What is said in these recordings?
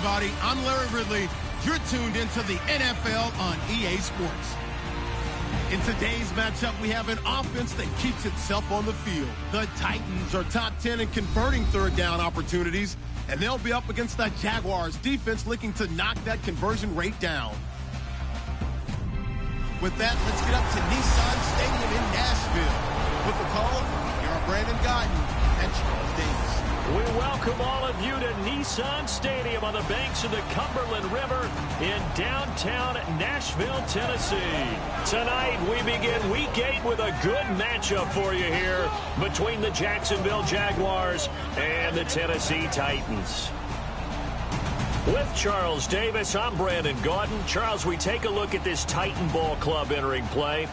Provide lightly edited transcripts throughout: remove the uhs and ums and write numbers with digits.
everybody. I'm Larry Ridley. You're tuned into the NFL on EA Sports. In today's matchup, we have an offense that keeps itself on the field. The Titans are top 10 in converting third down opportunities, and they'll be up against the Jaguars defense looking to knock that conversion rate down. With that, let's get up to Nissan Stadium in Nashville. With the call, here are Brandon Gaudin and Charles Davis. We welcome all of you to Nissan Stadium on the banks of the Cumberland River in downtown Nashville, Tennessee. Tonight, we begin Week 8 with a good matchup for you here between the Jacksonville Jaguars and the Tennessee Titans. With Charles Davis, I'm Brandon Gaudin. Charles, we take a look at this Titan Ball Club entering play.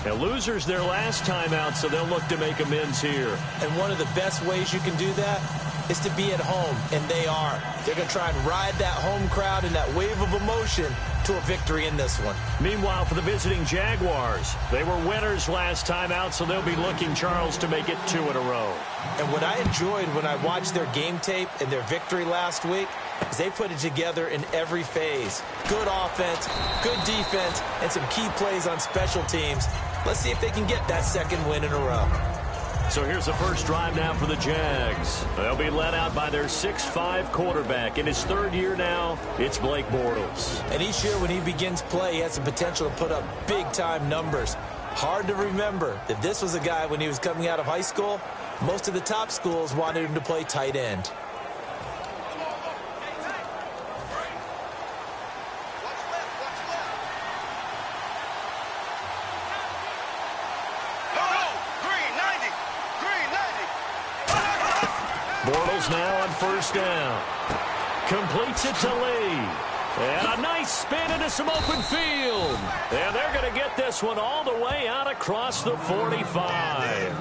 Now, losers their last time out, so they'll look to make amends here. And one of the best ways you can do that is to be at home, and they are. They're going to try and ride that home crowd and that wave of emotion to a victory in this one. Meanwhile, for the visiting Jaguars, they were winners last time out, so they'll be looking, Charles, to make it 2 in a row. And what I enjoyed when I watched their game tape and their victory last week is they put it together in every phase. Good offense, good defense, and some key plays on special teams. Let's see if they can get that second win in a row. So here's the first drive now for the Jags. They'll be led out by their 6'5" quarterback. In his third year now, it's Blake Bortles. And each year when he begins play, he has the potential to put up big-time numbers. Hard to remember that this was a guy when he was coming out of high school, most of the top schools wanted him to play tight end. Bortles now on first down. Completes it to Lee. And a nice spin into some open field. And they're going to get this one all the way out across the 45.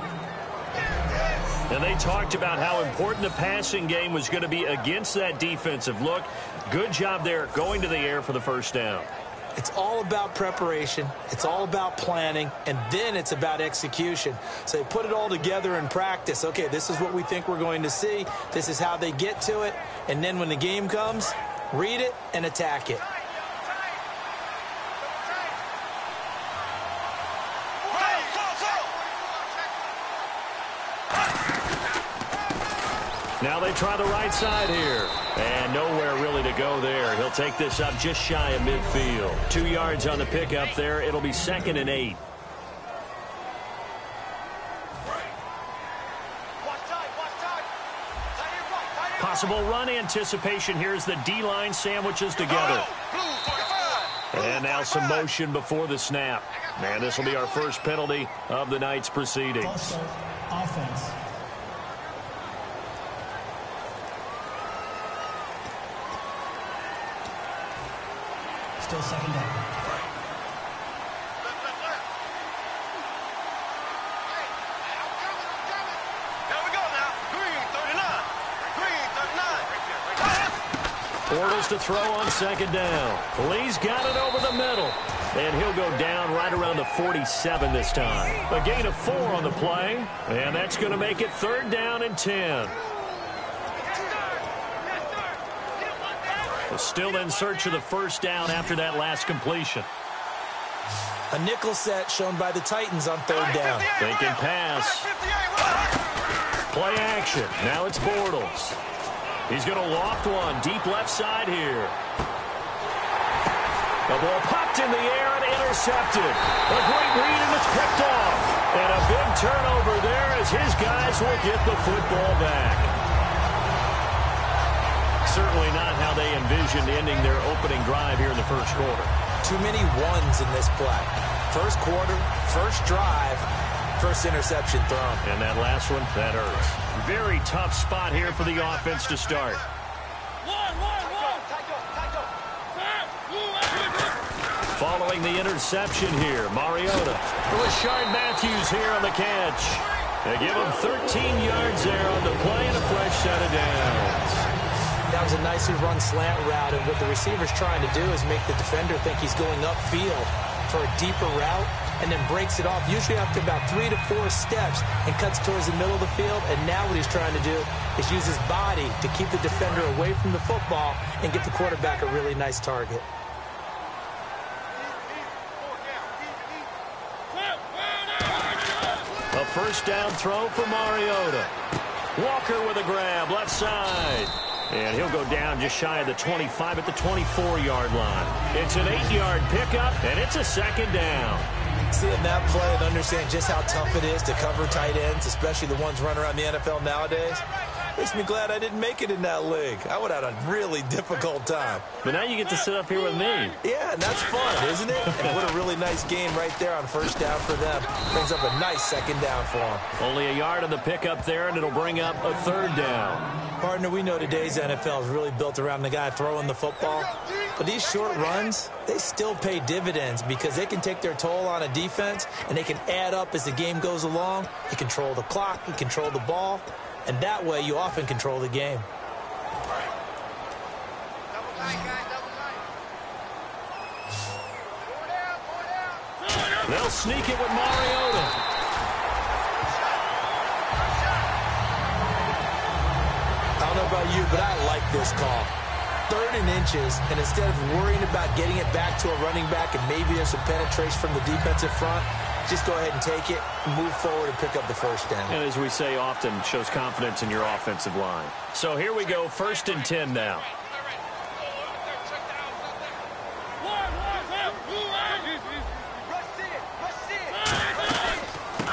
And they talked about how important the passing game was going to be against that defensive look. Good job there going to the air for the first down. It's all about preparation. It's all about planning. And then it's about execution. So they put it all together in practice. Okay, this is what we think we're going to see. This is how they get to it. And then when the game comes, read it and attack it. Now they try the right side here. And nowhere really to go there. He'll take this up just shy of midfield. 2 yards on the pickup there. It'll be 2nd and 8. Possible run anticipation here as the D-line sandwiches together. And now some motion before the snap. And this will be our first penalty of the night's proceedings. Also, offense. Still 2nd down. Bortles to throw on 2nd down. Lee's got it over the middle. And he'll go down right around the 47 this time. A gain of 4 on the play. And that's going to make it 3rd down and 10. Still in search of the first down after that last completion. A nickel set shown by the Titans on 3rd down. Faking pass. Play action. Now it's Bortles. He's going to loft one deep left side here. The ball popped in the air and intercepted. A great read and it's picked off. And a big turnover there as his guys will get the football back. Certainly not how they envisioned ending their opening drive here in the first quarter. Too many ones in this play. First quarter, first drive, first interception thrown. And that last one, that hurts. Very tough spot here for the offense to start. Following the interception here, Mariota. Rashard Matthews here on the catch. They give him 13 yards there on the play and a fresh set of downs. That was a nicely run slant route, and what the receiver's trying to do is make the defender think he's going upfield for a deeper route. and then breaks it off, usually after about 3 to 4 steps, and cuts towards the middle of the field. And now what he's trying to do is use his body to keep the defender away from the football and get the quarterback a really nice target. A first down throw for Mariota. Walker with a grab, left side. And he'll go down just shy of the 25 at the 24-yard line. It's an 8-yard pickup, and it's a second down. Seeing that play and understand just how tough it is to cover tight ends, especially the ones running around the NFL nowadays, makes me glad I didn't make it in that league. I would have had a really difficult time. But now you get to sit up here with me. Yeah, and that's fun, isn't it? And what a really nice game right there on first down for them. Brings up a nice second down for them. Only a yard on the pickup there, and it'll bring up a third down. Partner, we know today's NFL is really built around the guy throwing the football. But these short runs, they still pay dividends because they can take their toll on a defense, and they can add up as the game goes along. You control the clock, you control the ball, and that way you often control the game. They'll sneak it with Mariota. I don't know about you, but I like this call. 3rd and inches, and instead of worrying about getting it back to a running back and maybe there's some penetration from the defensive front, just go ahead and take it, move forward, and pick up the first down. And as we say often, shows confidence in your offensive line. So here we go, 1st and 10 now.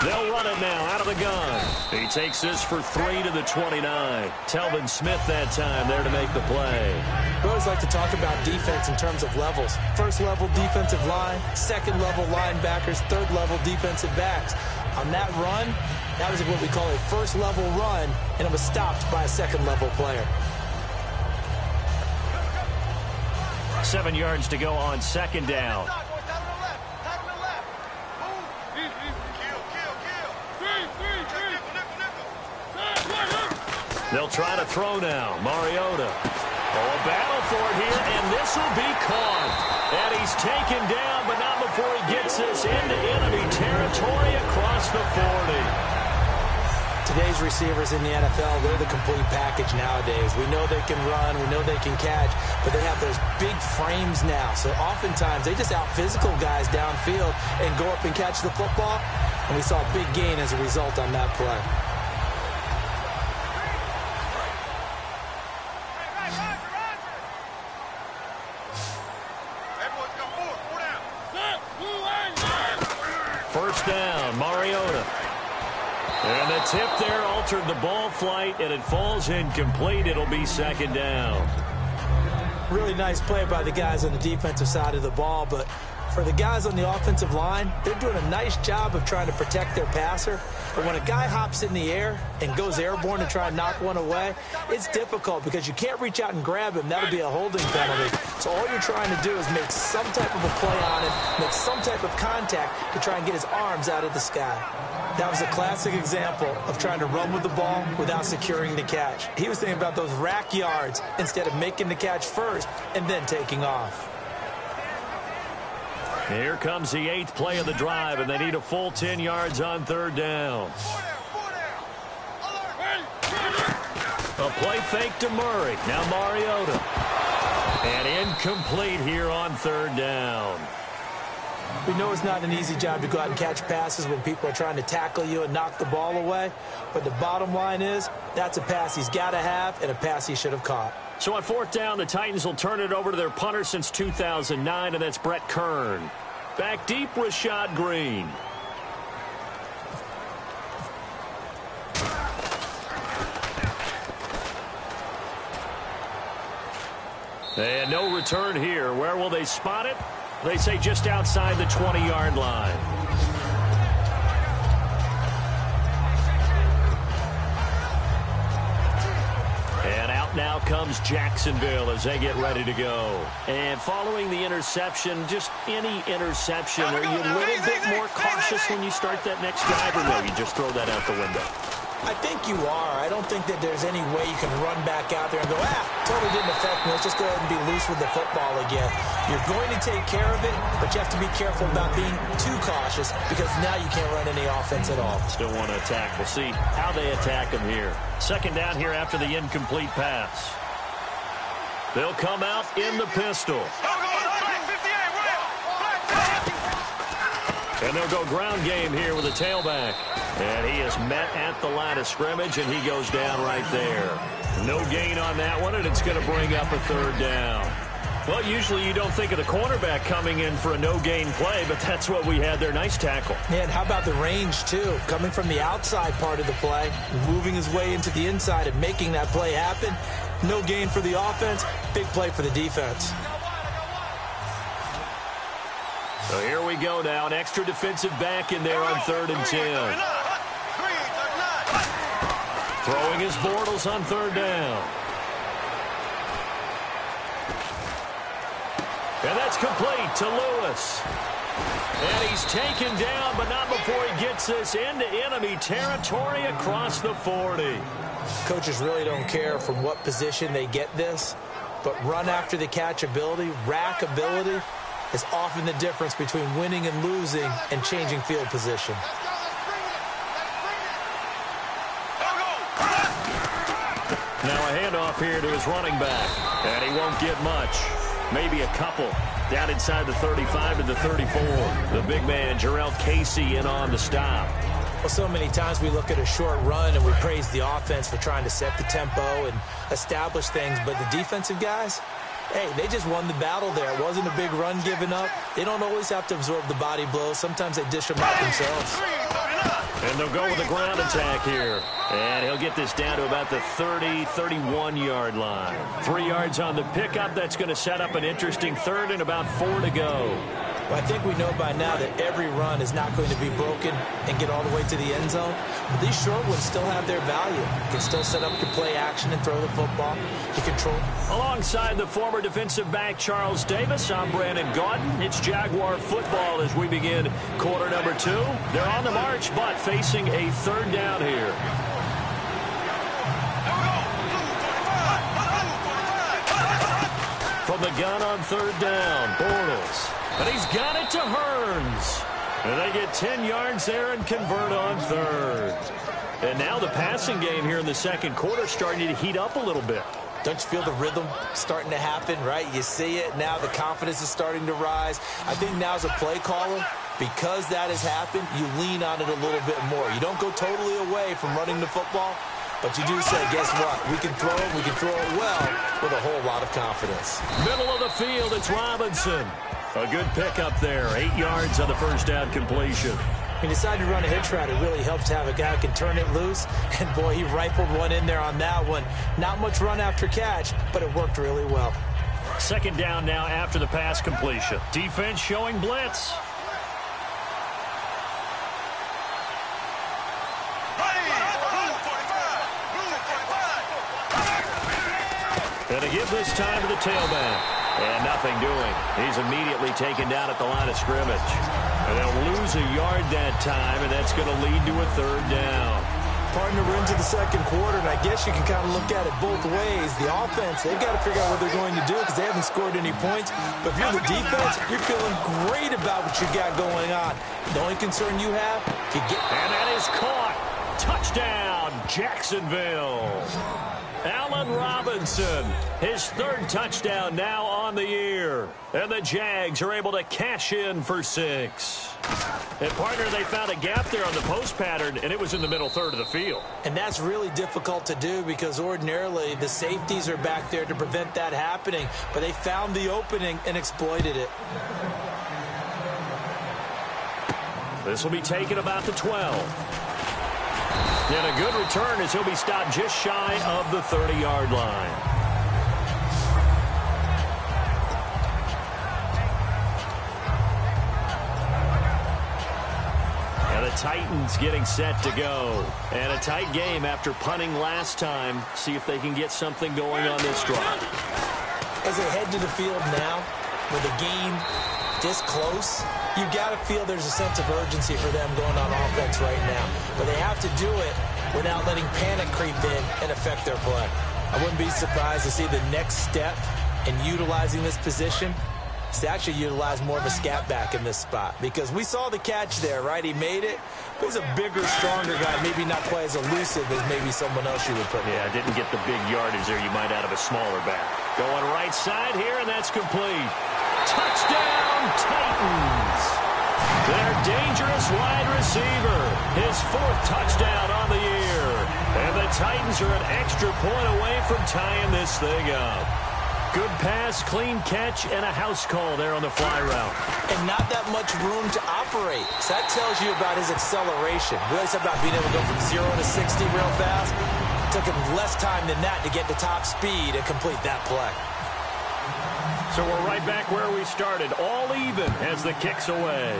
They'll run it now out of the gun. He takes this for 3 to the 29. Telvin Smith that time there to make the play. We always like to talk about defense in terms of levels. 1st level defensive line, 2nd level linebackers, 3rd level defensive backs. On that run, that was what we call a 1st level run, and it was stopped by a 2nd level player. 7 yards to go on 2nd down. They'll try to throw now. Mariota. Oh, a battle for it here, and this will be caught. And he's taken down, but not before he gets this into enemy territory across the 40. Today's receivers in the NFL, they're the complete package nowadays. We know they can run, we know they can catch, but they have those big frames now. So oftentimes they just out-physical guys downfield and go up and catch the football, and we saw a big gain as a result on that play. First down, Mariota. And the tip there altered the ball flight, and it falls incomplete. It'll be 2nd down. Really nice play by the guys on the defensive side of the ball, but for the guys on the offensive line, they're doing a nice job of trying to protect their passer. But when a guy hops in the air and goes airborne to try and knock one away, it's difficult because you can't reach out and grab him. That'll be a holding penalty. So all you're trying to do is make some type of a play on him, make some type of contact to try and get his arms out of the sky. That was a classic example of trying to run with the ball without securing the catch. He was thinking about those rack yards instead of making the catch first and then taking off. Here comes the 8th play of the drive, and they need a full 10 yards on 3rd down. A play fake to Murray. Now Mariota. And incomplete here on 3rd down. We know it's not an easy job to go out and catch passes when people are trying to tackle you and knock the ball away. But the bottom line is, that's a pass he's got to have and a pass he should have caught. So on 4th down, the Titans will turn it over to their punter since 2009, and that's Brett Kern. Back deep, Rashad Green. And no return here. Where will they spot it? They say just outside the 20-yard line. And out now comes Jacksonville as they get ready to go. And following the interception, just any interception, are you a little bit more cautious when you start that next drive, or no, you just throw that out the window? I think you are. I don't think that there's any way you can run back out there and go, totally didn't affect me. Let's just go ahead and be loose with the football again. You're going to take care of it, but you have to be careful about being too cautious because now you can't run any offense at all. Still want to attack. We'll see how they attack him here. Second down here after the incomplete pass. They'll come out in the pistol. And they'll go ground game here with a tailback. And he is met at the line of scrimmage, and he goes down right there. No gain on that one, and it's going to bring up a third down. Well, usually you don't think of the cornerback coming in for a no-gain play, but that's what we had there. Nice tackle. Man, how about the range, too? Coming from the outside part of the play, moving his way into the inside and making that play happen. No gain for the offense, big play for the defense. So here we go now. An extra defensive back in there on 3rd and 10. Throwing his Bortles on 3rd down. And that's complete to Lewis. And he's taken down, but not before he gets this into enemy territory across the 40. Coaches really don't care from what position they get this, but run after the catch ability, rack ability, is often the difference between winning and losing and changing field position. Now a handoff here to his running back, and he won't get much. Maybe a couple. Down inside the 35 to the 34. The big man, Jarrell Casey, in on the stop. Well, so many times we look at a short run and we praise the offense for trying to set the tempo and establish things, but the defensive guys, hey, they just won the battle there. It wasn't a big run given up. They don't always have to absorb the body blows. Sometimes they dish them out themselves. And they'll go with the ground attack here. And he'll get this down to about the 30, 31-yard line. 3 yards on the pickup. That's going to set up an interesting third and about 4 to go. Well, I think we know by now that every run is not going to be broken and get all the way to the end zone. But these short ones still have their value. You can still set up your play action and throw the football. You control. Alongside the former defensive back Charles Davis, I'm Brandon Gaudin. It's Jaguar football as we begin quarter number 2. They're on the march, but facing a third down here. From the gun on 3rd down, Bortles. But he's got it to Hearns. And they get 10 yards there and convert on 3rd. And now the passing game here in the second quarter starting to heat up a little bit. Don't you feel the rhythm starting to happen, right? You see it. Now the confidence is starting to rise. I think now as a play caller, because that has happened, you lean on it a little bit more. You don't go totally away from running the football, but you do say, guess what? We can throw it. We can throw it well with a whole lot of confidence. Middle of the field, it's Robinson. A good pickup there. 8 yards on the first down completion. He decided to run a hitch route. It really helps to have a guy who can turn it loose. And, boy, he rifled one in there on that one. Not much run after catch, but it worked really well. Second down now after the pass completion. Defense showing blitz. And to give this time to the tailback. And nothing doing. He's immediately taken down at the line of scrimmage. And they'll lose a yard that time, and that's going to lead to a third down. Partner, we're into the second quarter, and I guess you can kind of look at it both ways. The offense, they've got to figure out what they're going to do because they haven't scored any points. But if you're the defense, you're feeling great about what you got going on. The only concern you have, and that is caught. Touchdown, Jacksonville. Allen Robinson, his 3rd touchdown now on the year. And the Jags are able to cash in for 6. And, partner, they found a gap there on the post pattern, and it was in the middle third of the field. And that's really difficult to do because ordinarily the safeties are back there to prevent that happening. But they found the opening and exploited it. This will be taken about the 12. And a good return as he'll be stopped just shy of the 30-yard line. And the Titans getting set to go. And a tight game after punting last time. See if they can get something going on this drive. As they head to the field now, with a game this close, you've got to feel there's a sense of urgency for them going on offense right now. But they have to do it without letting panic creep in and affect their play. I wouldn't be surprised to see the next step in utilizing this position is to actually utilize more of a scat back in this spot, because we saw the catch there, right? He made it. He's a bigger, stronger guy, maybe not quite as elusive as maybe someone else you would put there. Yeah, didn't get the big yardage there you might out of a smaller back. Going right side here, and that's complete. Touchdown, Titans! Their dangerous wide receiver, his 4th touchdown on the year. And the Titans are an extra point away from tying this thing up. Good pass, clean catch, and a house call there on the fly route. And not that much room to operate. So that tells you about his acceleration. We always talk about being able to go from 0 to 60 real fast. It took him less time than that to get to top speed and complete that play. So we're right back where we started, all even as the kick's away.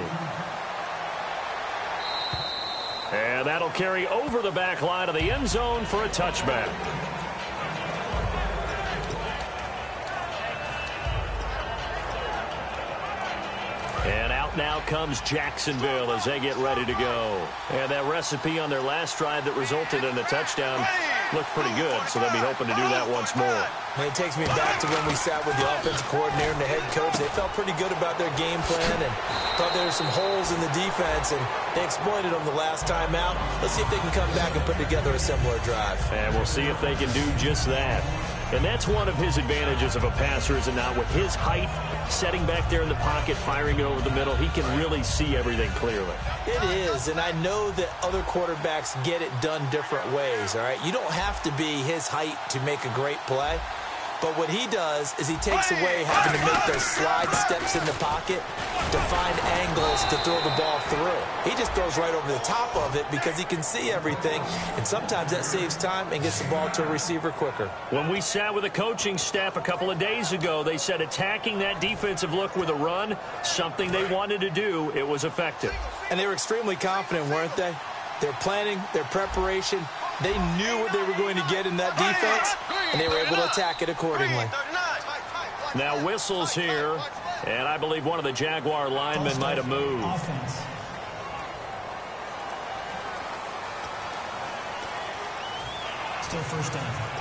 And that'll carry over the back line of the end zone for a touchback. And out now comes Jacksonville as they get ready to go. And that recipe on their last drive that resulted in a touchdown looked pretty good, so they'll be hoping to do that once more. And it takes me back to when we sat with the offensive coordinator and the head coach. They felt pretty good about their game plan and thought there were some holes in the defense, and they exploited them the last time out. Let's see if they can come back and put together a similar drive. And we'll see if they can do just that. And that's one of his advantages of a passer, is it not? With his height, setting back there in the pocket, firing it over the middle, he can really see everything clearly. It is, and I know that other quarterbacks get it done different ways, all right? You don't have to be his height to make a great play. But what he does is he takes away having to make those slide steps in the pocket to find angles to throw the ball through. He just throws right over the top of it because he can see everything, and sometimes that saves time and gets the ball to a receiver quicker. When we sat with the coaching staff a couple of days ago, they said attacking that defensive look with a run, something they wanted to do, it was effective. And they were extremely confident, weren't they? Their planning, their preparation, they knew what they were going to get in that defense, and they were able to attack it accordingly. Now whistles here, and I believe one of the Jaguar linemen might have moved. Offense. Still first down.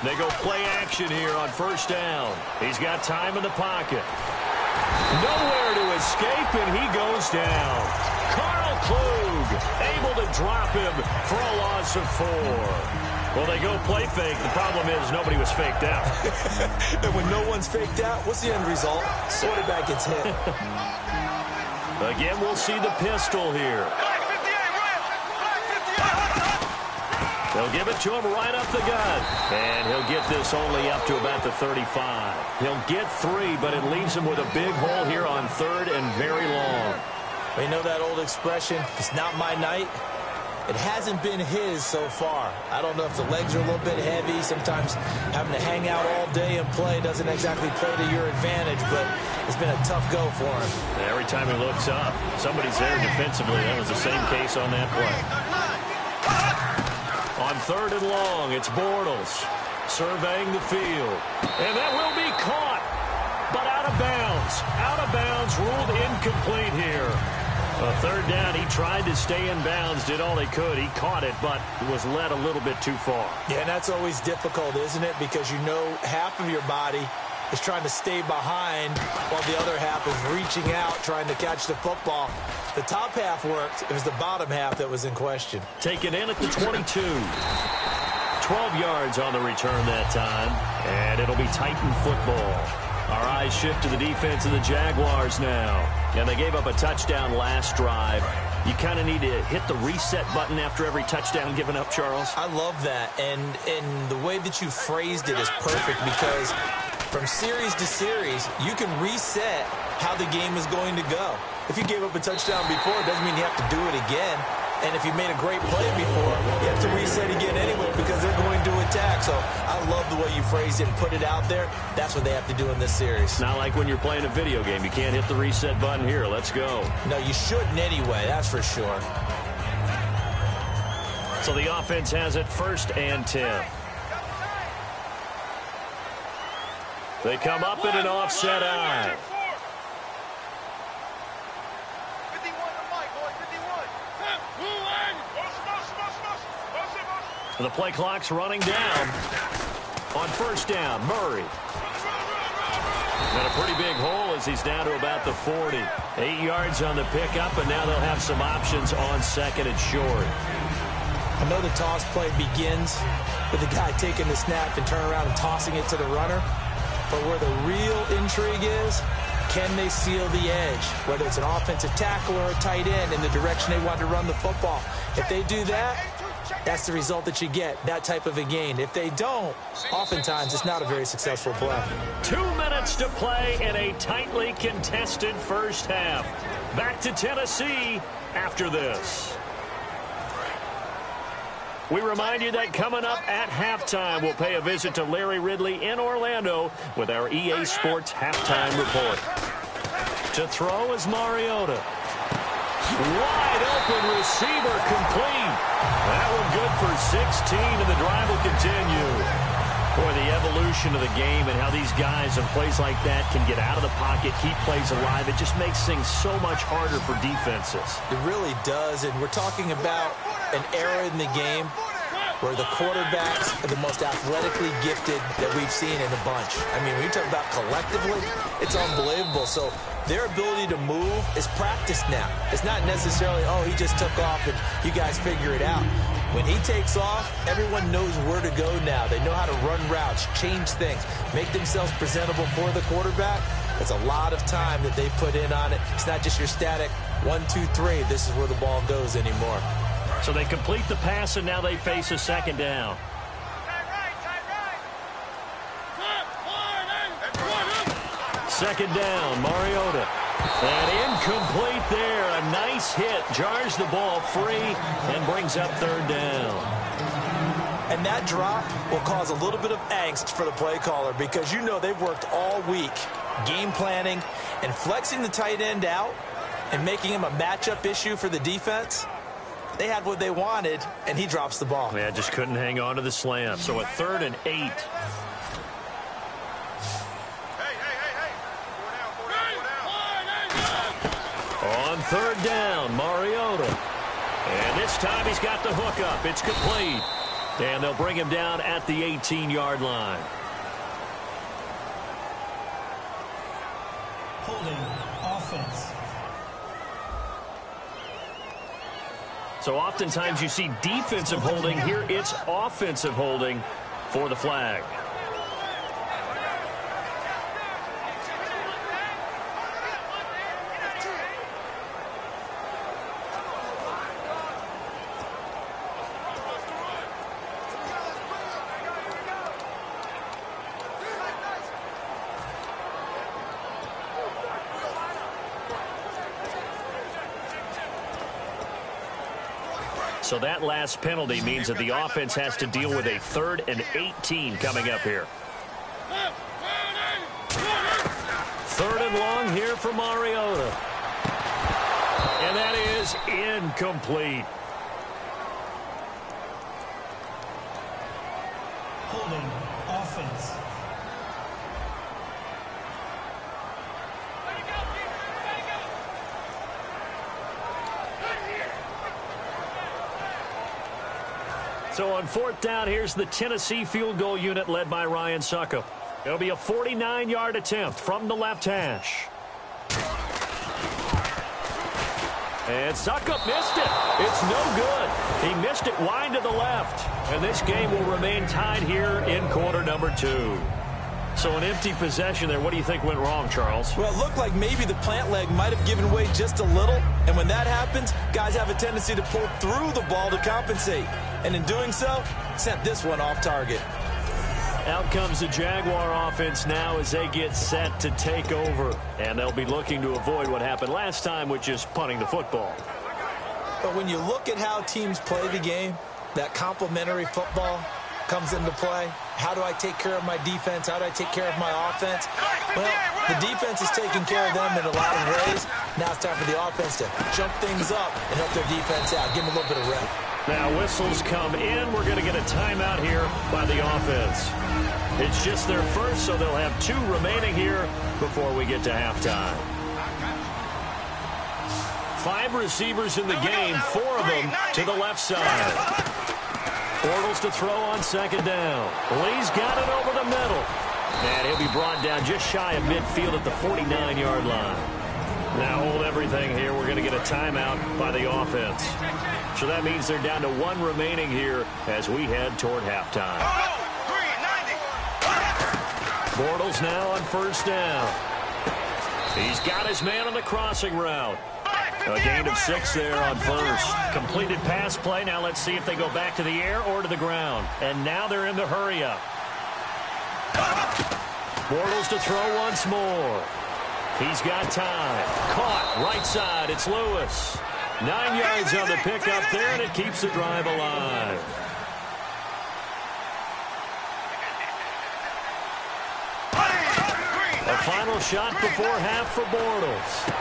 They go play action here on first down. He's got time in the pocket. Nowhere to escape, and he goes down. Carl Klug able to drop him for a loss of 4. Well, they go play fake. The problem is nobody was faked out. And when no one's faked out, what's the end result? Quarterback gets hit. Again, we'll see the pistol here. They'll give it to him right up the gut. And he'll get this only up to about the 35. He'll get 3, but it leaves him with a big hole here on 3rd and very long. You know that old expression, it's not my night? It hasn't been his so far. I don't know if the legs are a little bit heavy. Sometimes having to hang out all day and play doesn't exactly play to your advantage, but it's been a tough go for him. Every time he looks up, somebody's there defensively. That was the same case on that play. On 3rd and long, it's Bortles surveying the field. And that will be caught, but out of bounds. Out of bounds, ruled incomplete here. A 3rd down, he tried to stay in bounds, did all he could. He caught it, but was led a little bit too far. Yeah, and that's always difficult, isn't it? Because you know half of your body is trying to stay behind while the other half is reaching out, trying to catch the football. The top half worked. It was the bottom half that was in question. Taken in at the 22. 12 yards on the return that time, and it'll be Titan football. Our eyes shift to the defense of the Jaguars now. And they gave up a touchdown last drive. You kind of need to hit the reset button after every touchdown given up, Charles. I love that. And the way that you phrased it is perfect, because from series to series, you can reset how the game is going to go. If you gave up a touchdown before, it doesn't mean you have to do it again. And if you made a great play before, you have to reset again anyway because they're going to attack. So I love the way you phrased it and put it out there. That's what they have to do in this series. It's not like when you're playing a video game. You can't hit the reset button here. Let's go. No, you shouldn't anyway. That's for sure. So the offense has it 1st and 10. They come up in an offset eye. The play clock's running down. On first down, Murray. Got a pretty big hole as he's down to about the 40. 8 yards on the pickup, and now they'll have some options on second and short. I know the toss play begins with the guy taking the snap and turning around and tossing it to the runner. But where the real intrigue is, can they seal the edge? Whether it's an offensive tackle or a tight end in the direction they want to run the football. If they do that, that's the result that you get, that type of a gain. If they don't, oftentimes it's not a very successful play. 2 minutes to play in a tightly contested first half. Back to Tennessee after this. We remind you that coming up at halftime, we'll pay a visit to Larry Ridley in Orlando with our EA Sports Halftime Report. To throw is Mariota. Wide open receiver complete. That one good for 16, and the drive will continue. Boy, the evolution of the game and how these guys in plays like that can get out of the pocket, keep plays alive, it just makes things so much harder for defenses. It really does, and we're talking about an era in the game where the quarterbacks are the most athletically gifted that we've seen in a bunch. I mean, when you talk about collectively, it's unbelievable. So their ability to move is practiced now. It's not necessarily, oh, he just took off and you guys figure it out. When he takes off, everyone knows where to go now. They know how to run routes, change things, make themselves presentable for the quarterback. That's a lot of time that they put in on it. It's not just your static 1, 2, 3. This is where the ball goes anymore. So they complete the pass, and now they face a second down. Second down, Mariota. And incomplete there. A nice hit. Jars the ball free and brings up third down. And that drop will cause a little bit of angst for the play caller because you know they've worked all week game planning and flexing the tight end out and making him a matchup issue for the defense. They had what they wanted, and he drops the ball. Yeah, just couldn't hang on to the slam. So a 3rd and 8. On third down, Mariota. And this time he's got the hook up. It's complete. And they'll bring him down at the 18-yard line. Holding offense. So oftentimes you see defensive holding. Here it's offensive holding for the flag. So that last penalty means that the offense has to deal with a 3rd and 18 coming up here. 3rd and long here for Mariota. And that is incomplete. Holding offense. So on 4th down, here's the Tennessee field goal unit led by Ryan Succop. It'll be a 49-yard attempt from the left hash. And Succop missed it. It's no good. He missed it wide to the left. And this game will remain tied here in quarter number 2. So an empty possession there. What do you think went wrong, Charles? Well, it looked like maybe the plant leg might have given way just a little. And when that happens, guys have a tendency to pull through the ball to compensate. And in doing so, sent this one off target. Out comes the Jaguar offense now as they get set to take over. And they'll be looking to avoid what happened last time, which is punting the football. But when you look at how teams play the game, that complementary football comes into play. How do I take care of my defense? How do I take care of my offense? Well, the defense is taking care of them in a lot of ways. Now it's time for the offense to jump things up and help their defense out. Give them a little bit of rep. Now whistles come in. We're going to get a timeout here by the offense. It's just their first, so they'll have 2 remaining here before we get to halftime. 5 receivers in the game, 4 of them to the left side. Bortles to throw on second down. Lee's got it over the middle. And he'll be brought down just shy of midfield at the 49-yard line. Now hold everything here. We're going to get a timeout by the offense. So that means they're down to 1 remaining here as we head toward halftime. Bortles now on first down. He's got his man on the crossing route. A gain of 6 there on first. Completed pass play. Now let's see if they go back to the air or to the ground. And now they're in the hurry-up. Bortles to throw once more. He's got time. Caught right side. It's Lewis. 9 yards on the pickup there, and it keeps the drive alive. A final shot before half for Bortles.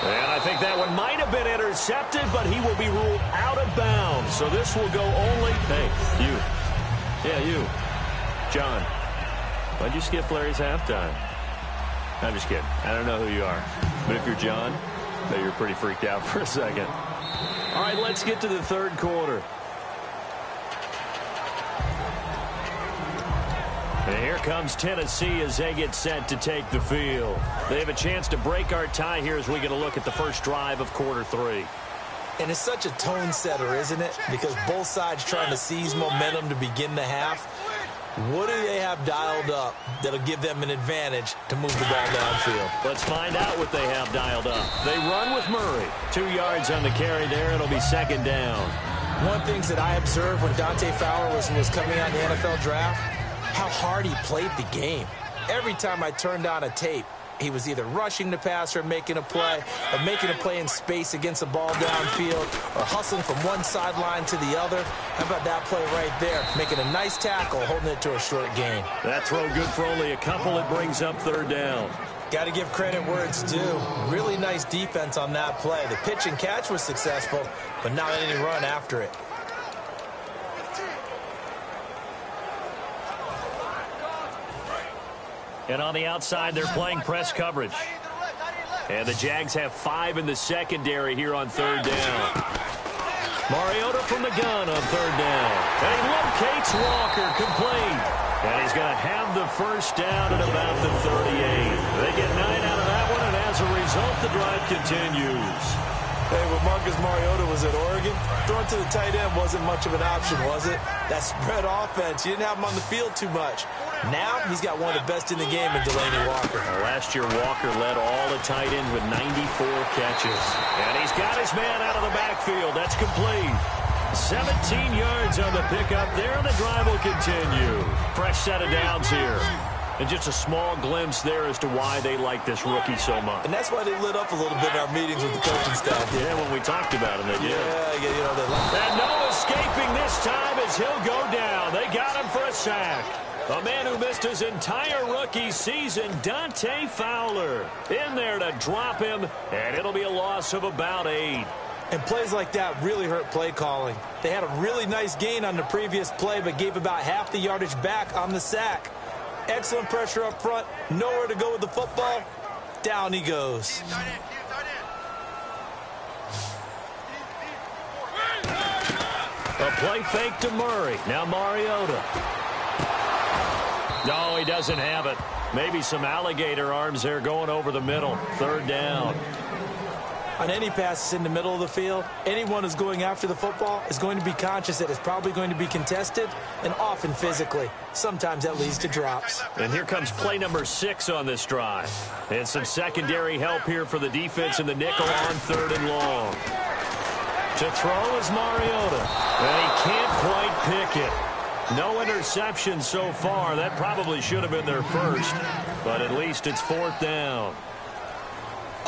And I think that one might have been intercepted, but he will be ruled out of bounds. So this will go only... Hey, you. Yeah, you. John. Why'd you skip Larry's halftime? I'm just kidding. I don't know who you are. But if you're John, maybe you're pretty freaked out for a second. All right, let's get to the third quarter. And here comes Tennessee as they get set to take the field. They have a chance to break our tie here as we get a look at the first drive of quarter 3. And it's such a tone setter, isn't it? Because both sides trying to seize momentum to begin the half. What do they have dialed up that'll give them an advantage to move the ball downfield? Let's find out what they have dialed up. They run with Murray. 2 yards on the carry there. It'll be second down. One of the things that I observed when Dante Fowler was coming out in the NFL draft, how hard he played the game. Every time I turned on a tape, he was either rushing the passer, making a play, or making a play in space against the ball downfield, or hustling from one sideline to the other. How about that play right there? Making a nice tackle, holding it to a short gain. That throw good for only a couple. It brings up third down. Got to give credit where it's due. Really nice defense on that play. The pitch and catch was successful, but not any run after it. And on the outside, they're playing press coverage. And the Jags have 5 in the secondary here on third down. Mariota from the gun on third down. And he locates Walker, complete. And he's going to have the first down at about the 38. They get 9 out of that one, and as a result, the drive continues. Hey, when Marcus Mariota was at Oregon, throwing to the tight end wasn't much of an option, was it? That spread offense, you didn't have him on the field too much. Now, he's got one of the best in the game in Delaney Walker. Last year, Walker led all the tight ends with 94 catches. And he's got his man out of the backfield. That's complete. 17 yards on the pickup there, and the drive will continue. Fresh set of downs here. And just a small glimpse there as to why they like this rookie so much. And that's why they lit up a little bit in our meetings with the coaching staff. Yeah, when we talked about him, they did. Yeah, you know, they like and no escaping this time as he'll go down. They got him for a sack. A man who missed his entire rookie season, Dante Fowler, in there to drop him, and it'll be a loss of about 8. And plays like that really hurt play calling. They had a really nice gain on the previous play, but gave about half the yardage back on the sack. Excellent pressure up front, nowhere to go with the football. Down he goes. A play fake to Murray. Now Mariota. No, he doesn't have it. Maybe some alligator arms there going over the middle. Third down. On any passes in the middle of the field, anyone who's going after the football is going to be conscious that it's probably going to be contested, and often physically. Sometimes that leads to drops. And here comes play number 6 on this drive. And some secondary help here for the defense in the nickel on third and long. To throw is Mariota. And he can't quite pick it. No interception so far. That probably should have been their first. But at least it's fourth down.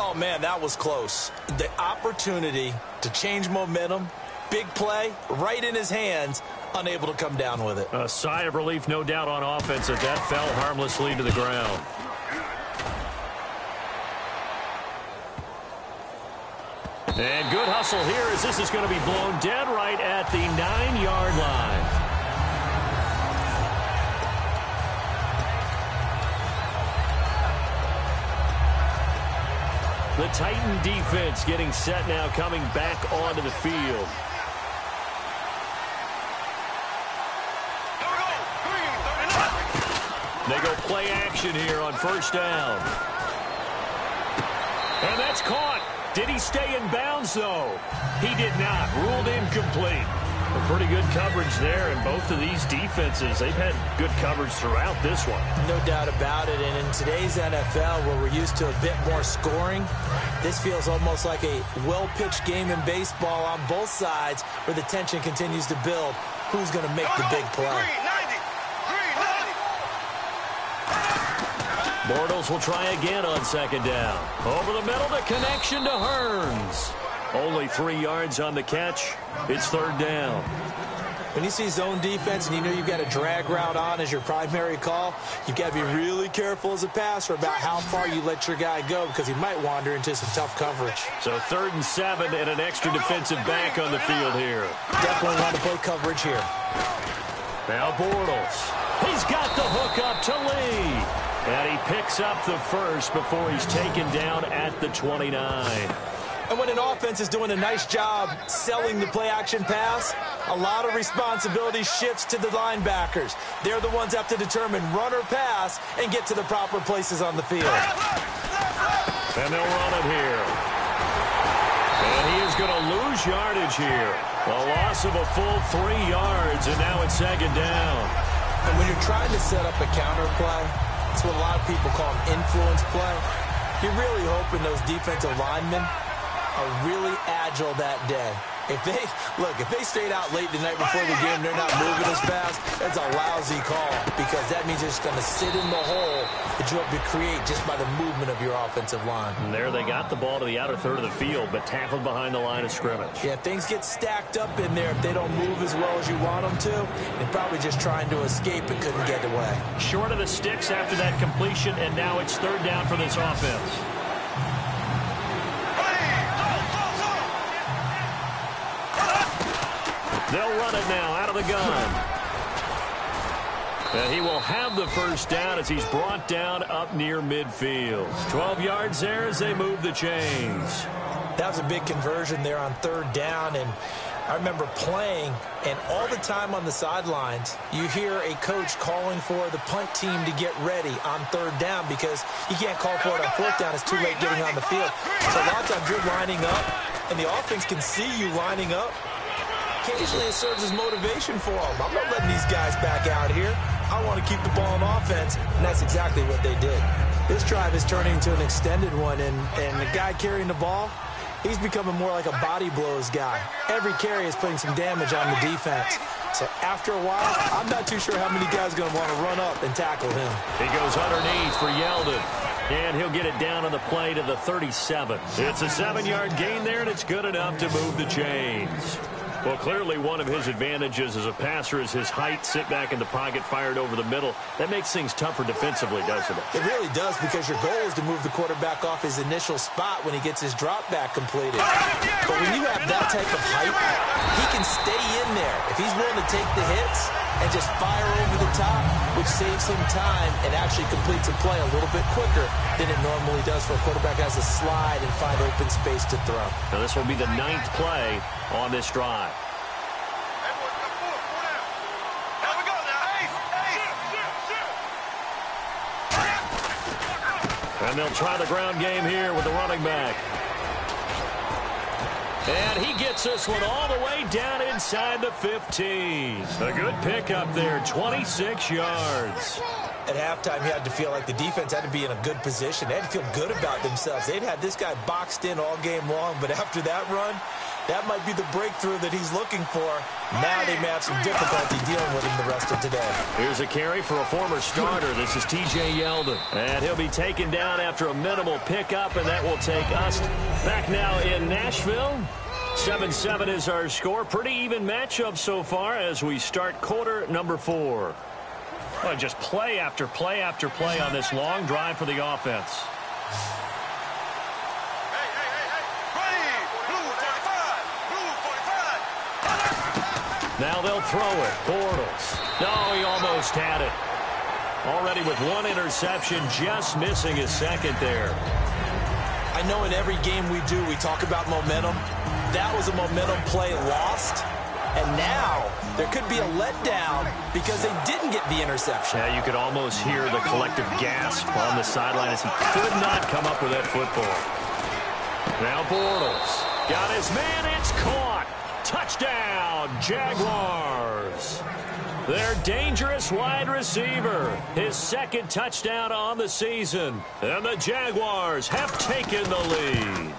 Oh, man, that was close. The opportunity to change momentum, big play, right in his hands, unable to come down with it. A sigh of relief, no doubt, on offense as that fell harmlessly to the ground. And good hustle here as this is going to be blown dead right at the 9-yard line. The Titan defense getting set now, coming back onto the field. They go play action here on first down. And that's caught. Did he stay in bounds, though? He did not. Ruled incomplete. A pretty good coverage there, and both of these defenses, they've had good coverage throughout this one. No doubt about it, and in today's NFL, where we're used to a bit more scoring, this feels almost like a well-pitched game in baseball on both sides, where the tension continues to build. Who's going to make the big play? Bortles will try again on second down. Over the middle, the connection to Hearns. Only 3 yards on the catch. It's third down. When you see zone defense and you know you've got a drag route on as your primary call, you've got to be really careful as a passer about how far you let your guy go because he might wander into some tough coverage. So 3rd and 7 and an extra defensive back on the field here. Definitely want to play coverage here. Now Bortles. He's got the hook up to Lee. And he picks up the first before he's taken down at the 29. And when an offense is doing a nice job selling the play-action pass, a lot of responsibility shifts to the linebackers. They're the ones that have to determine run or pass and get to the proper places on the field. And they'll run it here. And he is going to lose yardage here. A loss of a full 3 yards, and now it's second down. And when you're trying to set up a counter play, it's what a lot of people call an influence play. You're really hoping those defensive linemen are really agile that day. If they stayed out late the night before the game, they're not moving as fast, that's a lousy call because that means they're just going to sit in the hole that you have to create just by the movement of your offensive line. And there they got the ball to the outer third of the field, but tackled behind the line of scrimmage. Yeah, things get stacked up in there if they don't move as well as you want them to. They're probably just trying to escape and couldn't get away. Short of the sticks after that completion, and now it's third down for this offense. They'll run it now out of the gun. And he will have the first down as he's brought down up near midfield. 12 yards there as they move the chains. That was a big conversion there on third down, and I remember playing, and all the time on the sidelines, you hear a coach calling for the punt team to get ready on third down because you can't call for it on fourth down. It's too late getting on the field. So a lot of times you're lining up, and the offense can see you lining up. Occasionally it serves as motivation for them. I'm not letting these guys back out here. I want to keep the ball on offense, and that's exactly what they did. This drive is turning into an extended one, and the guy carrying the ball, he's becoming more like a body blows guy. Every carry is putting some damage on the defense. So after a while, I'm not too sure how many guys are going to want to run up and tackle him. He goes underneath for Yeldon. And he'll get it down on the play to the 37. It's a 7-yard gain there, and it's good enough to move the chains. Well, clearly one of his advantages as a passer is his height. Sit back in the pocket, fired over the middle. That makes things tougher defensively, doesn't it? It really does, because your goal is to move the quarterback off his initial spot when he gets his drop back completed. But when you have that type of height, he can stay in there. If he's willing to take the hits and just fire over the top, which saves him time and actually completes a play a little bit quicker than it normally does for a quarterback has to slide and find open space to throw. Now this will be the 9th play on this drive. And they'll try the ground game here with the running back. And he gets this one all the way down inside the 15. A good pickup there, 26 yards. At halftime, you had to feel like the defense had to be in a good position. They had to feel good about themselves. They'd had this guy boxed in all game long, but after that run, that might be the breakthrough that he's looking for. Now they may have some difficulty dealing with him the rest of today. Here's a carry for a former starter. This is T.J. Yeldon. And he'll be taken down after a minimal pickup, and that will take us back now in Nashville. 7-7 is our score. Pretty even matchup so far as we start quarter number 4. Well, just play after play after play on this long drive for the offense. Now they'll throw it. Bortles. No, he almost had it. Already with one interception, just missing his second there. I know in every game we do, we talk about momentum. That was a momentum play lost. And now there could be a letdown because they didn't get the interception. Yeah, you could almost hear the collective gasp on the sideline as he could not come up with that football. Now Bortles. Got his man. It's caught. Touchdown, Jaguars. Their dangerous wide receiver. His second touchdown on the season. And the Jaguars have taken the lead.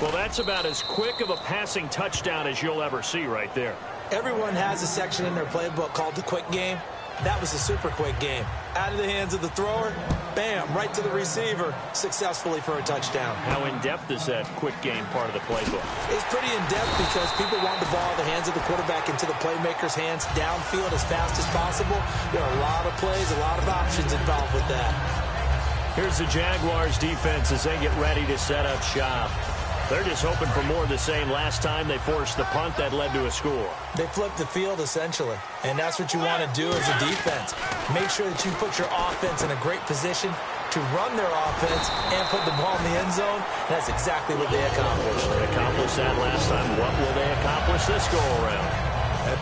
Well, that's about as quick of a passing touchdown as you'll ever see right there. Everyone has a section in their playbook called the quick game. That was a super quick game. Out of the hands of the thrower, bam, right to the receiver, successfully for a touchdown. How in-depth is that quick game part of the playbook? It's pretty in-depth because people want the ball out of the hands of the quarterback into the playmaker's hands downfield as fast as possible. There are a lot of plays, a lot of options involved with that. Here's the Jaguars defense as they get ready to set up shop. They're just hoping for more of the same. Last time they forced the punt that led to a score. They flipped the field, essentially, and that's what you want to do as a defense. Make sure that you put your offense in a great position to run their offense and put the ball in the end zone. And that's exactly what they accomplished. They accomplished that last time. What will they accomplish this go-around?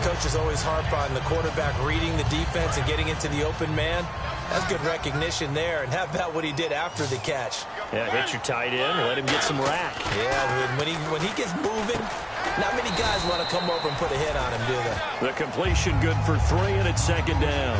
Coaches always harp on the quarterback reading the defense and getting into the open man. That's good recognition there. And how about what he did after the catch? Yeah, hit your tight end, let him get some rack. Yeah, when he gets moving, not many guys want to come over and put a hit on him, do they? The completion good for 3, and it's second down.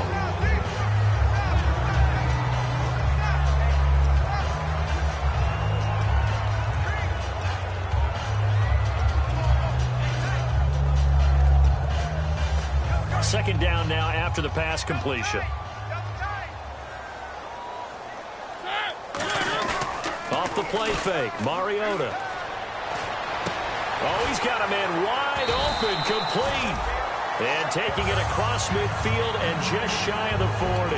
Second down now after the pass completion. Off the play fake, Mariota. Oh, he's got a man wide open, complete. And taking it across midfield and just shy of the 40.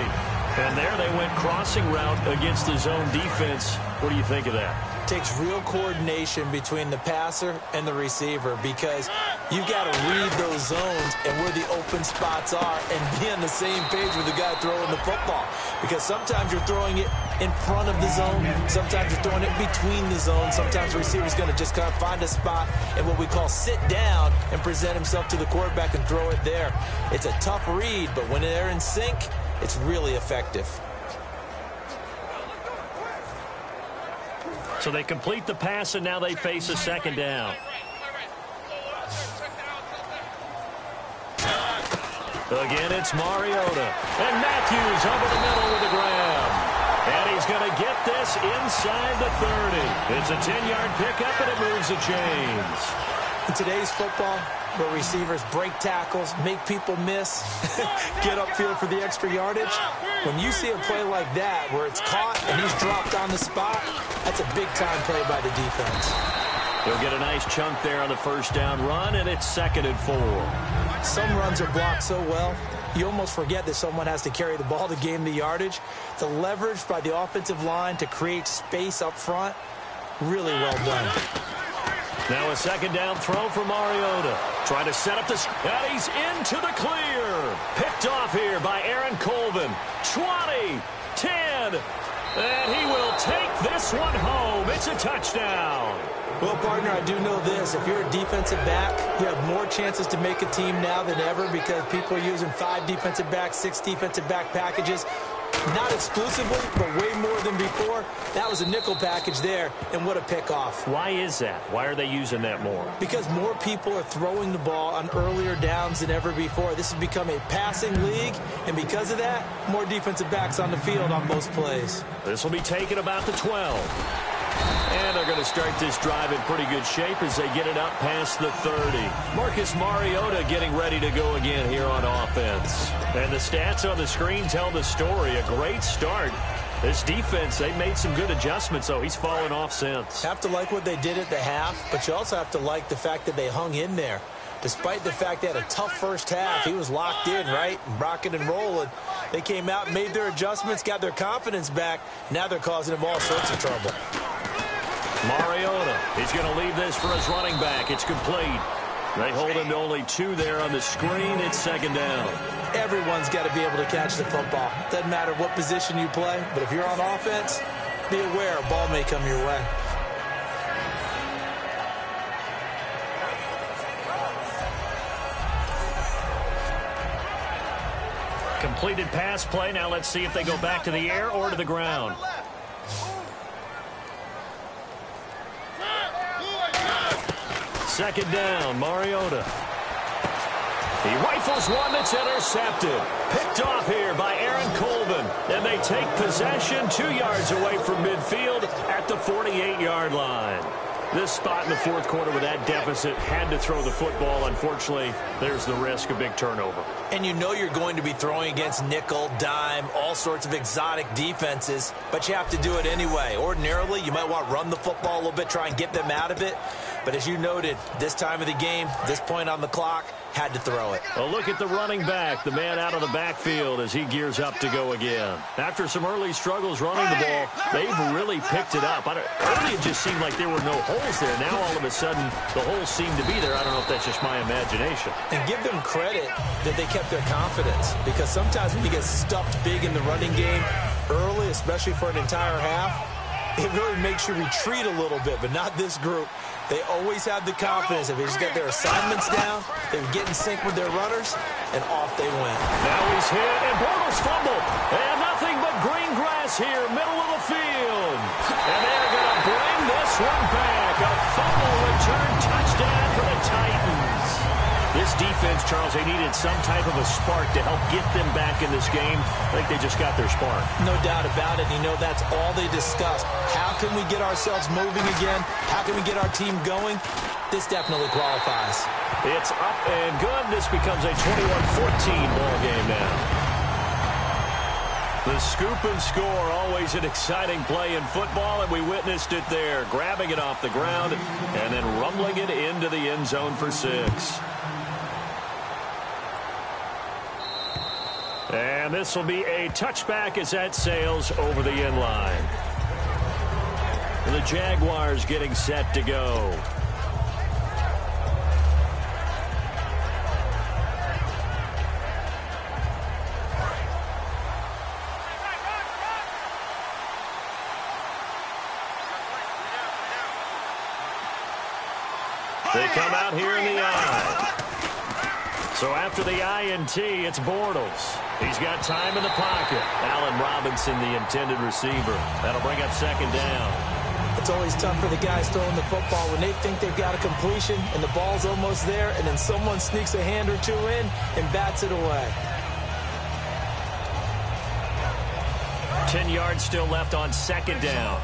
And there they went crossing route against the zone defense. What do you think of that? Takes real coordination between the passer and the receiver because you've got to read those zones and where the open spots are and be on the same page with the guy throwing the football. Because sometimes you're throwing it in front of the zone. Sometimes you're throwing it between the zones. Sometimes the receiver's going to just kind of find a spot and what we call sit down and present himself to the quarterback and throw it there. It's a tough read, but when they're in sync, it's really effective. So they complete the pass, and now they face a second down. Again, it's Mariota. And Matthews over the middle with the grab. And he's going to get this inside the 30. It's a 10-yard pickup, and it moves the chains. In today's football, where receivers break tackles, make people miss, get upfield for the extra yardage, when you see a play like that where it's caught and he's dropped on the spot, that's a big-time play by the defense. He'll get a nice chunk there on the first down run, and it's 2nd and 4. Some runs are blocked so well, you almost forget that someone has to carry the ball to gain the yardage. The leverage by the offensive line to create space up front, really well done. Now a second down throw for Mariota. Trying to set up the... And he's into the clear. Picked off here by Aaron Colvin. 20, 10, and he will take this one home. It's a touchdown. Well, partner, I do know this. If you're a defensive back, you have more chances to make a team now than ever because people are using 5 defensive backs, 6 defensive back packages. Not exclusively, but way more than before. That was a nickel package there, and what a pickoff. Why is that? Why are they using that more? Because more people are throwing the ball on earlier downs than ever before. This has become a passing league, and because of that, more defensive backs on the field on most plays. This will be taken about the 12. And they're going to start this drive in pretty good shape as they get it up past the 30. Marcus Mariota getting ready to go again here on offense. And the stats on the screen tell the story. A great start. This defense, they made some good adjustments, so he's fallen off since. Have to like what they did at the half, but you also have to like the fact that they hung in there. Despite the fact they had a tough first half, he was locked in, right? Rocking and rolling. They came out, made their adjustments, got their confidence back. Now they're causing him all sorts of trouble. Mariota, he's going to leave this for his running back. It's complete. They hold him to only 2 there on the screen. It's second down. Everyone's got to be able to catch the football. Doesn't matter what position you play, but if you're on offense, be aware a ball may come your way. Completed pass play. Now let's see if they go back to the air or to the ground. Second down, Mariota. He rifles one that's intercepted. Picked off here by Aaron Colvin. And they take possession 2 yards away from midfield at the 48-yard line. This spot in the fourth quarter with that deficit, had to throw the football. Unfortunately, there's the risk of big turnover. And you know you're going to be throwing against nickel, dime, all sorts of exotic defenses, but you have to do it anyway. Ordinarily, you might want to run the football a little bit, try and get them out of it. But as you noted, this time of the game, this point on the clock, had to throw it. A look at the running back, the man out of the backfield as he gears up to go again. After some early struggles running the ball, they've really picked it up. Early it just seemed like there were no holes there. Now all of a sudden, the holes seem to be there. I don't know if that's just my imagination. And give them credit that they kept their confidence, because sometimes when you get stuffed big in the running game early, especially for an entire half, it really makes you retreat a little bit, but not this group. They always have the confidence. If they just got their assignments down, they would get in sync with their runners, and off they went. Now he's hit, and Bortles fumbled. And nothing but green grass here, middle of the field. And they're going to bring this one back. A fumble return touchdown for the Titans. This defense, Charles, they needed some type of a spark to help get them back in this game. I think they just got their spark. No doubt about it. You know, that's all they discussed. How can we get ourselves moving again? How can we get our team going? This definitely qualifies. It's up and good. This becomes a 21-14 ball game now. The scoop and score, always an exciting play in football, and we witnessed it there. Grabbing it off the ground and then rumbling it into the end zone for 6. And this will be a touchback as that sails over the end line. The Jaguars getting set to go. They come out here in the I. So after the INT, it's Bortles. He's got time in the pocket. Allen Robinson, the intended receiver. That'll bring up second down. It's always tough for the guys throwing the football when they think they've got a completion and the ball's almost there, and then someone sneaks a hand or two in and bats it away. 10 yards still left on second down.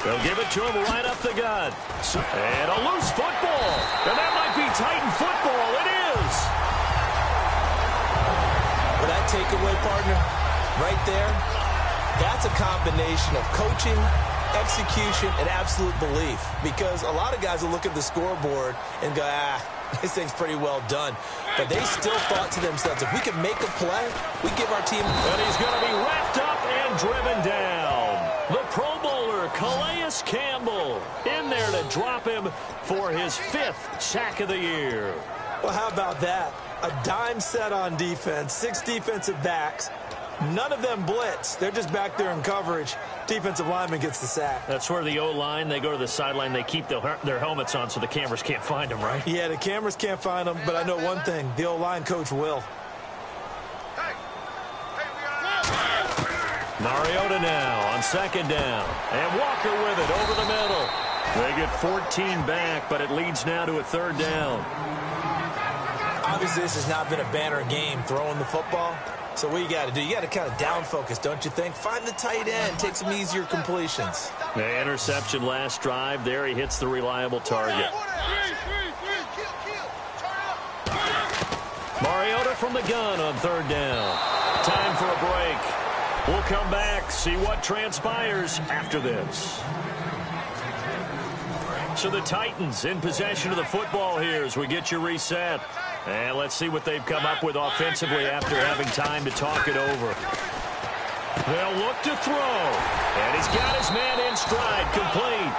They'll give it to him right up the gut. And a loose football. And that might be Titan football. It is. Well, that takeaway, partner, right there, that's a combination of coaching, execution, and absolute belief. Because a lot of guys will look at the scoreboard and go, this thing's pretty well done. But they still thought to themselves, if we could make a play, we give our team... And he's going to be wrapped up and driven down. The Pro Bowler, Calais Campbell, in there to drop him for his 5th sack of the year. Well, how about that? A dime set on defense, 6 defensive backs. None of them blitz. They're just back there in coverage. Defensive lineman gets the sack. That's where the O-line, they go to the sideline, they keep their helmets on so the cameras can't find them, right? Yeah, the cameras can't find them, but I know one thing. The O-line coach will. Mariota now on second down. And Walker with it over the middle. They get 14 back, but it leads now to a third down. Obviously, this has not been a banner game throwing the football. So what you got to do, you got to kind of down focus, don't you think? Find the tight end, take some easier completions. The interception last drive. There he hits the reliable target. Mariota from the gun on third down. Time for a break. We'll come back, see what transpires after this. So the Titans in possession of the football here as we get you reset. And let's see what they've come up with offensively after having time to talk it over. They'll look to throw. And he's got his man in stride, complete.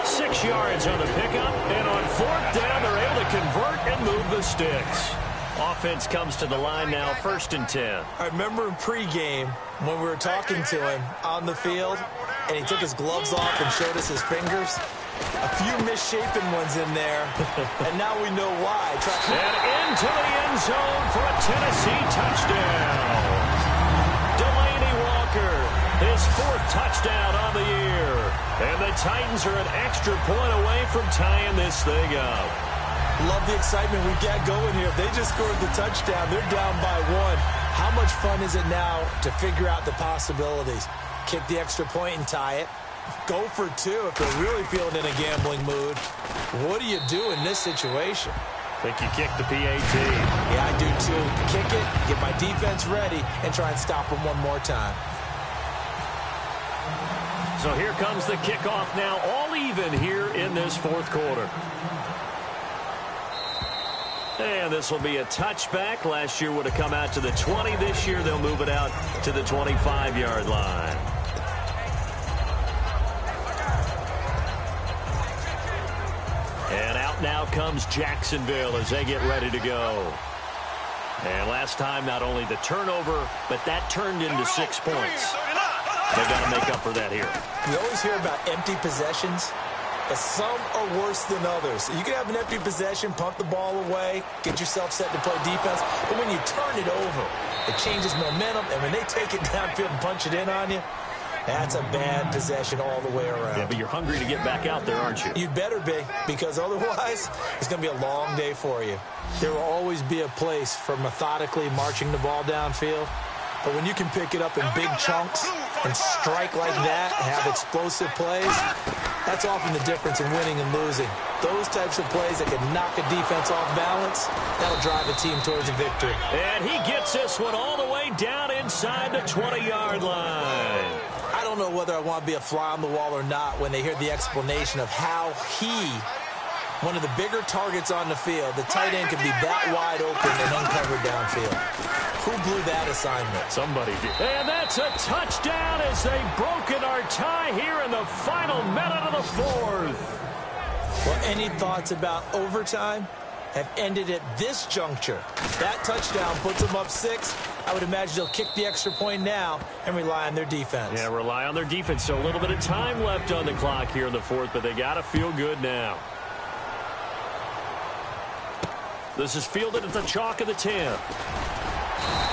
6 yards on the pickup. And on 4th down, they're able to convert and move the sticks. Offense comes to the line now, 1st and 10. I remember in pregame when we were talking to him on the field, and he took his gloves off and showed us his fingers. A few misshapen ones in there, and now we know why. And into the end zone for a Tennessee touchdown. Delaney Walker, his 4th touchdown on the year. And the Titans are an extra point away from tying this thing up. Love the excitement we've got going here. If they just scored the touchdown, they're down by 1. How much fun is it now to figure out the possibilities? Kick the extra point and tie it. Go for 2 if they're really feeling in a gambling mood. What do you do in this situation? Think you kick the PAT. Yeah, I do too. Kick it, get my defense ready, and try and stop them one more time. So here comes the kickoff now, all even here in this 4th quarter. And this will be a touchback. Last year would have come out to the 20. This year they'll move it out to the 25-yard line. And out now comes Jacksonville as they get ready to go. And last time, not only the turnover, but that turned into 6 points. They've got to make up for that here. We always hear about empty possessions, but some are worse than others. You can have an empty possession, punt the ball away, get yourself set to play defense, but when you turn it over, it changes momentum, and when they take it downfield and punch it in on you, that's a bad possession all the way around. Yeah, but you're hungry to get back out there, aren't you? You'd better be, because otherwise, it's going to be a long day for you. There will always be a place for methodically marching the ball downfield, but when you can pick it up in big chunks and strike like that and have explosive plays, that's often the difference in winning and losing. Those types of plays that can knock a defense off balance, that'll drive a team towards a victory. And he gets this one all the way down inside the 20-yard line. I don't know whether I want to be a fly on the wall or not when they hear the explanation of how one of the bigger targets on the field, the tight end, can be that wide open and uncovered downfield. Who blew that assignment? Somebody did. And that's a touchdown as they've broken our tie here in the final minute of the 4th. Well, any thoughts about overtime? Have ended at this juncture. That touchdown puts them up 6. I would imagine they'll kick the extra point now and rely on their defense. Yeah, rely on their defense. So a little bit of time left on the clock here in the 4th, but they got to feel good now. This is fielded at the chalk of the 10.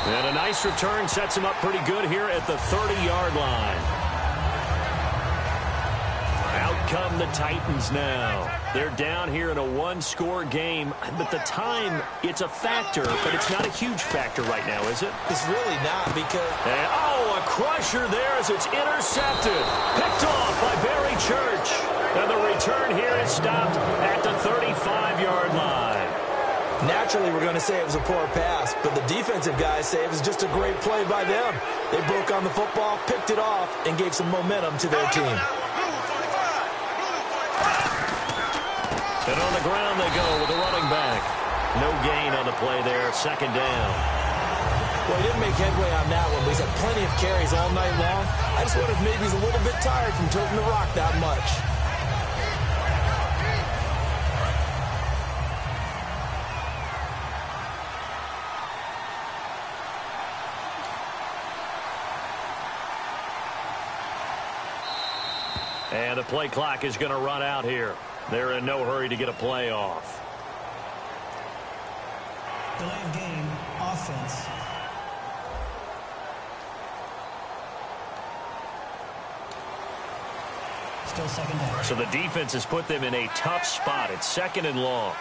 And a nice return sets him up pretty good here at the 30-yard line. Out come the Titans now. They're down here in a 1-score game, but the time, it's a factor, but it's not a huge factor right now, is it? It's really not because... And, a crusher there as it's intercepted. Picked off by Barry Church. And the return here is stopped at the 35-yard line. Naturally, we're going to say it was a poor pass, but the defensive guys say it was just a great play by them. They broke on the football, picked it off, and gave some momentum to their team. And on the ground they go with the running back. No gain on the play there, 2nd down. Well, he didn't make headway on that one, but he's had plenty of carries all night long. I just wonder if maybe he's a little bit tired from toting the rock that much. And the play clock is going to run out here. They're in no hurry to get a play off. Delay of game, offense. Still 2nd down. So the defense has put them in a tough spot. It's 2nd and long.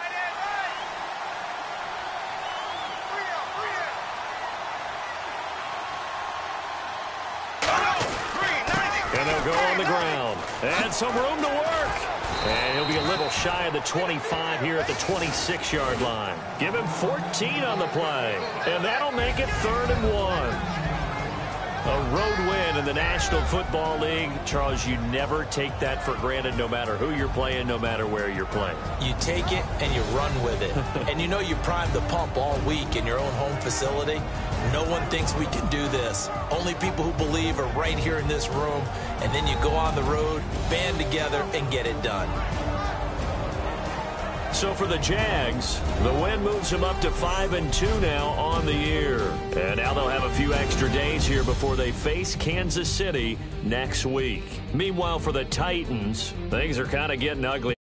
And they'll go on the ground. And some room to work. And he'll be a little shy of the 25 here at the 26-yard line. Give him 14 on the play. And that'll make it 3rd and 1. A road win in the National Football League. Charles, you never take that for granted no matter who you're playing, no matter where you're playing. You take it and you run with it. And you know you primed the pump all week in your own home facility. No one thinks we can do this. Only people who believe are right here in this room. And then you go on the road, band together, and get it done. So for the Jags, the win moves them up to 5-2 now on the year. And now they'll have a few extra days here before they face Kansas City next week. Meanwhile, for the Titans, things are kind of getting ugly.